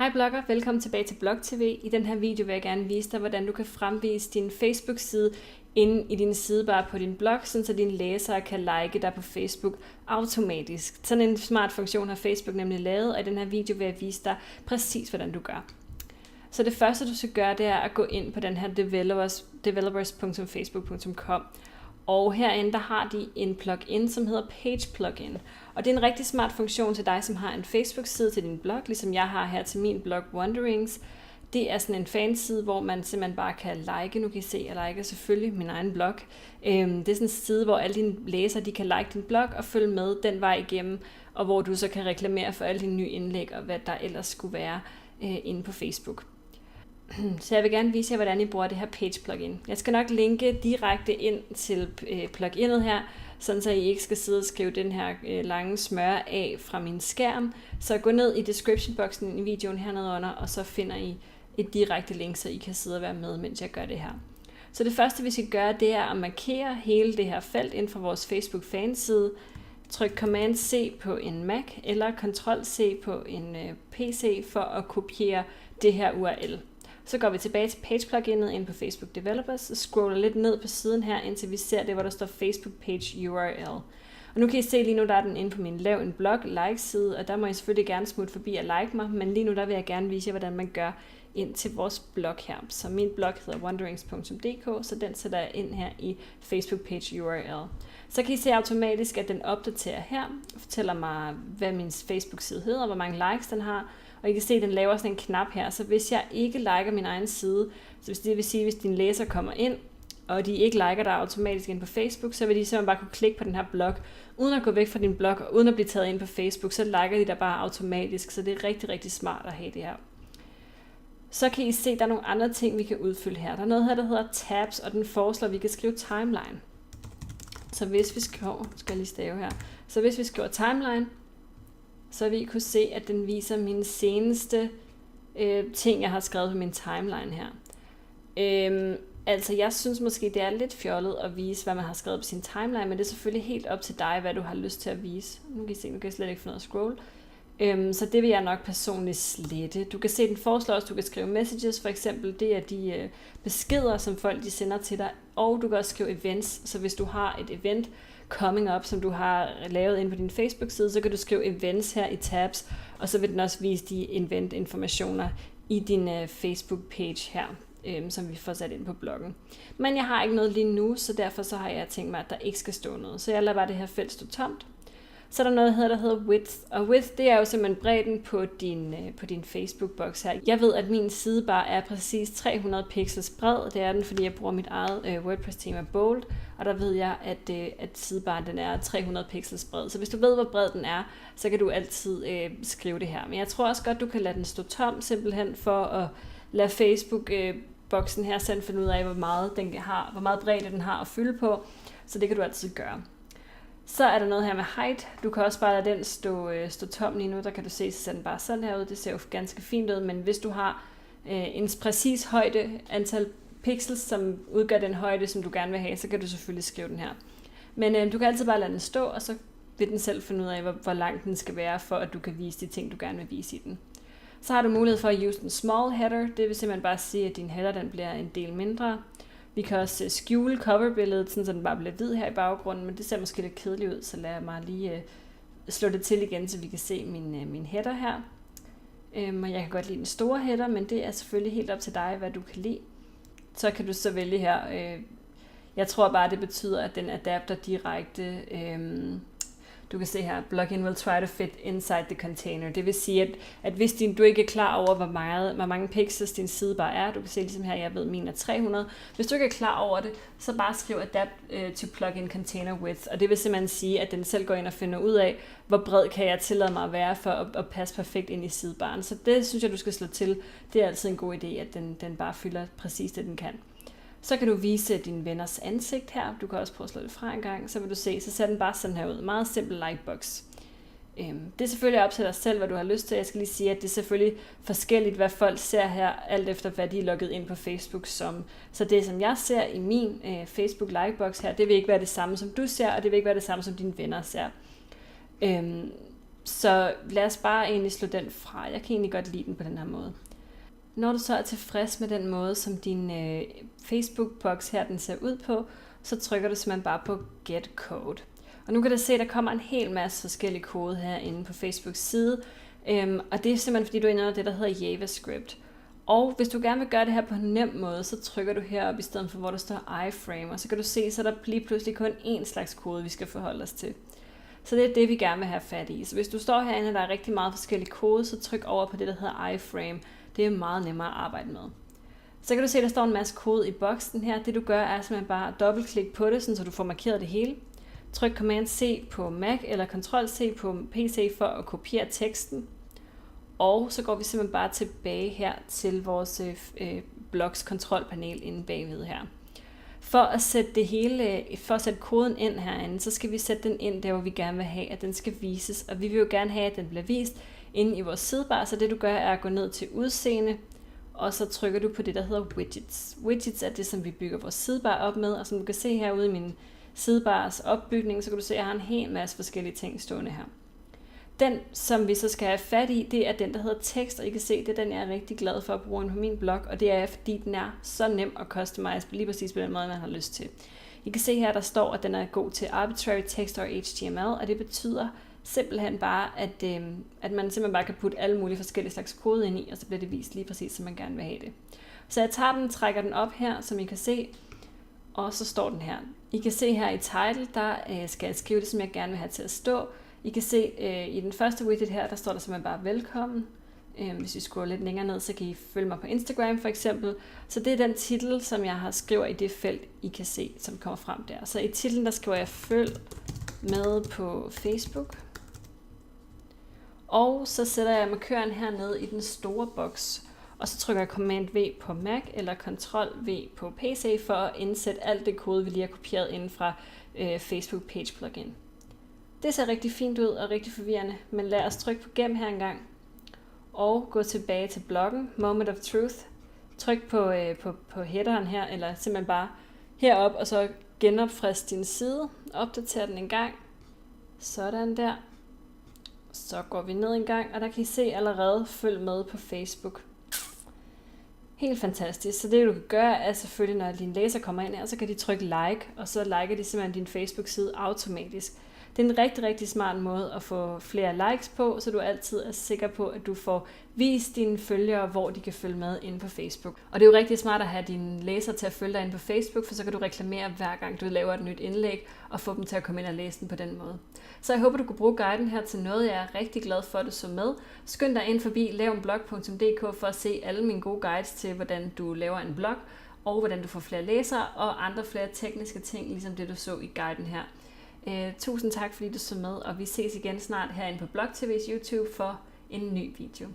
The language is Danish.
Hej blogger, velkommen tilbage til BlogTV. I den her video vil jeg gerne vise dig, hvordan du kan fremvise din Facebook-side inde i din sidebar på din blog, så dine læsere kan like dig på Facebook automatisk. Sådan en smart funktion har Facebook nemlig lavet, og i den her video vil jeg vise dig præcis, hvordan du gør. Så det første, du skal gøre, det er at gå ind på den her developers.facebook.com. Og herinde der har de en plugin, som hedder Page Plugin. Og det er en rigtig smart funktion til dig, som har en Facebook-side til din blog, ligesom jeg har her til min blog Wanderings. Det er sådan en fanside, hvor man simpelthen bare kan like. Nu kan I se, jeg liker selvfølgelig min egen blog. Det er sådan en side, hvor alle dine læsere de kan like din blog og følge med den vej igennem, og hvor du så kan reklamere for alle dine nye indlæg og hvad der ellers skulle være inde på Facebook. Så jeg vil gerne vise jer, hvordan I bruger det her Page Plugin. Jeg skal nok linke direkte ind til pluginet her, sådan så I ikke skal sidde og skrive den her lange smør af fra min skærm. Så gå ned i description-boksen i videoen hernede under, og så finder I et direkte link, så I kan sidde og være med, mens jeg gør det her. Så det første, vi skal gøre, det er at markere hele det her felt inden for vores Facebook-fanside. Tryk Command-C på en Mac eller Ctrl-C på en PC for at kopiere det her URL. Så går vi tilbage til Page Pluginet ind på Facebook Developers og scroller lidt ned på siden her, indtil vi ser det, hvor der står Facebook Page URL. Og nu kan I se lige nu, der er den inde på min lav en blog like-side, og der må I selvfølgelig gerne smutte forbi og like mig, men lige nu der vil jeg gerne vise jer, hvordan man gør ind til vores blog her. Så min blog hedder wanderings.dk, så den sætter jeg ind her i Facebook Page URL. Så kan I se automatisk, at den opdaterer her, og fortæller mig, hvad min Facebook-side hedder, hvor mange likes den har. Og I kan se, at den laver sådan en knap her, så hvis jeg ikke liker min egen side, så hvis det vil sige, hvis dine læsere kommer ind, og de ikke liker dig automatisk ind på Facebook, så vil de simpelthen bare kunne klikke på den her blog, uden at gå væk fra din blog, og uden at blive taget ind på Facebook, så liker de dig bare automatisk, så det er rigtig, rigtig smart at have det her. Så kan I se, at der er nogle andre ting, vi kan udfylde her. Der er noget her, der hedder tabs, og den foreslår, at vi kan skrive timeline. Så hvis vi skriver, hvis vi skriver timeline, så vil I kunne se, at den viser mine seneste ting, jeg har skrevet på min timeline her. Altså, jeg synes måske, det er lidt fjollet at vise, hvad man har skrevet på sin timeline, men det er selvfølgelig helt op til dig, hvad du har lyst til at vise. Nu kan I se, nu kan jeg slet ikke få noget at scroll. Så det vil jeg nok personligt slette. Du kan se, den foreslår også, du kan skrive messages, for eksempel. Det er de beskeder, som folk de sender til dig. Og du kan også skrive events, så hvis du har et event coming up, som du har lavet ind på din Facebook-side, så kan du skrive events her i tabs, og så vil den også vise de event-informationer i din Facebook-page her, som vi får sat ind på bloggen. Men jeg har ikke noget lige nu, så derfor så har jeg tænkt mig, at der ikke skal stå noget. Så jeg lader bare det her felt stå tomt. Så er der noget, der hedder width, og width det er jo simpelthen bredden på din Facebook-boks her. Jeg ved, at min sidebar er præcis 300 pixels bred. Det er den, fordi jeg bruger mit eget WordPress-tema Bold, og der ved jeg, at sidebaren den er 300 pixels bred. Så hvis du ved, hvor bred den er, så kan du altid skrive det her. Men jeg tror også godt, du kan lade den stå tom, simpelthen for at lade Facebook-boksen her selv finde ud af, hvor meget bredde den har at fylde på. Så det kan du altid gøre. Så er der noget her med height. Du kan også bare lade den stå tom lige nu. Der kan du se, så ser den bare sådan her ud. Det ser jo ganske fint ud, men hvis du har en præcis højde, antal pixels, som udgør den højde, som du gerne vil have, så kan du selvfølgelig skrive den her. Men du kan altid bare lade den stå, og så vil den selv finde ud af, hvor lang den skal være, for at du kan vise de ting, du gerne vil vise i den. Så har du mulighed for at use den small header. Det vil simpelthen bare sige, at din header den bliver en del mindre. Vi kan også skjule coverbilledet, så den bare bliver hvid her i baggrunden, men det ser måske lidt kedeligt ud, så lad mig lige slå det til igen, så vi kan se min header her. Og jeg kan godt lide den store header, men det er selvfølgelig helt op til dig, hvad du kan lide. Så kan du så vælge her. Jeg tror bare, det betyder, at den adapter direkte. Du kan se her, plugin will try to fit inside the container. Det vil sige, at hvis du ikke er klar over, hvor mange pixels din sidebar er, du kan se ligesom her, jeg ved, min er 300. Hvis du ikke er klar over det, så bare skriv adapt to plugin container width. Og det vil simpelthen sige, at den selv går ind og finder ud af, hvor bred kan jeg tillade mig at være for at passe perfekt ind i sidebaren. Så det synes jeg, du skal slå til. Det er altid en god idé, at den bare fylder præcis det, den kan. Så kan du vise din venners ansigt her. Du kan også prøve at slå det fra en gang. Så vil du se, så ser den bare sådan her ud. Meget simpel lightbox. Det er selvfølgelig op til dig selv, hvad du har lyst til. Jeg skal lige sige, at det er selvfølgelig forskelligt, hvad folk ser her, alt efter hvad de er logget ind på Facebook som. Så det, som jeg ser i min Facebook lightbox her, det vil ikke være det samme, som du ser, og det vil ikke være det samme, som dine venner ser. Så lad os bare egentlig slå den fra. Jeg kan egentlig godt lide den på den her måde. Når du så er tilfreds med den måde, som din Facebook-boks her den ser ud på, så trykker du simpelthen bare på Get Code. Og nu kan du se, at der kommer en hel masse forskellige kode herinde på Facebooks side. Og det er simpelthen fordi, du er inde under det, der hedder JavaScript. Og hvis du gerne vil gøre det her på en nem måde, så trykker du herop i stedet for, hvor der står iframe. Og så kan du se, så der lige pludselig kun én slags kode, vi skal forholde os til. Så det er det, vi gerne vil have fat i. Så hvis du står herinde, og der er rigtig meget forskellige kode, så tryk over på det, der hedder iframe. Det er meget nemmere at arbejde med. Så kan du se, at der står en masse kode i boksen her. Det du gør, er simpelthen bare at dobbeltklikke på det, så du får markeret det hele. Tryk Command-C på Mac eller Ctrl-C på PC for at kopiere teksten. Og så går vi simpelthen bare tilbage her til vores blogs kontrolpanel inde bagved her. For at sætte koden ind herinde, så skal vi sætte den ind der, hvor vi gerne vil have, at den skal vises. Og vi vil jo gerne have, at den bliver vist inde i vores sidebar. Så det du gør, er at gå ned til udseende, og så trykker du på det, der hedder widgets. Widgets er det, som vi bygger vores sidebar op med, og som du kan se herude i min sidebars opbygning, så kan du se, at jeg har en hel masse forskellige ting stående her. Den, som vi så skal have fat i, det er den, der hedder tekst, og I kan se, det er den, jeg er rigtig glad for at bruge på min blog, og det er, fordi den er så nem at customize lige præcis på den måde, man har lyst til. I kan se her, der står, at den er god til arbitrary text og HTML, og det betyder simpelthen bare, at man simpelthen bare kan putte alle mulige forskellige slags kode ind i, og så bliver det vist lige præcis, som man gerne vil have det. Så jeg tager den, trækker den op her, som I kan se, og så står den her. I kan se her i title, der skal jeg skrive det, som jeg gerne vil have til at stå. I kan se i den første widget her, der står der simpelthen bare velkommen. Hvis vi scroller lidt længere ned, så kan I følge mig på Instagram for eksempel. Så det er den titel, som jeg har skriver i det felt, I kan se, som kommer frem der. Så i titlen, der skriver jeg følg med på Facebook. Og så sætter jeg markøren hernede i den store boks. Og så trykker jeg Command-V på Mac eller Ctrl-V på PC for at indsætte alt det kode, vi lige har kopieret inden fra Facebook Page Plugin. Det ser rigtig fint ud og rigtig forvirrende, men lad os trykke på gem her engang. Og gå tilbage til bloggen, Moment of Truth. Tryk på headeren her, eller simpelthen bare herop, og så genopfrisk din side. Opdater den en gang. Sådan der. Så går vi ned en gang, og der kan I se allerede følg med på Facebook. Helt fantastisk. Så det du kan gøre er selvfølgelig, når dine læser kommer ind her, så kan de trykke like, og så liker de simpelthen din Facebook-side automatisk. Det er en rigtig, rigtig smart måde at få flere likes på, så du altid er sikker på, at du får vist dine følgere, hvor de kan følge med inde på Facebook. Og det er jo rigtig smart at have dine læsere til at følge dig inde på Facebook, for så kan du reklamere hver gang du laver et nyt indlæg, og få dem til at komme ind og læse den på den måde. Så jeg håber, du kunne bruge guiden her til noget. Jeg er rigtig glad for, at du så med. Skynd dig ind forbi lavenblog.dk for at se alle mine gode guides til, hvordan du laver en blog, og hvordan du får flere læsere, og andre flere tekniske ting, ligesom det du så i guiden her. Tusind tak, fordi du så med, og vi ses igen snart herinde på BlogTV's YouTube for en ny video.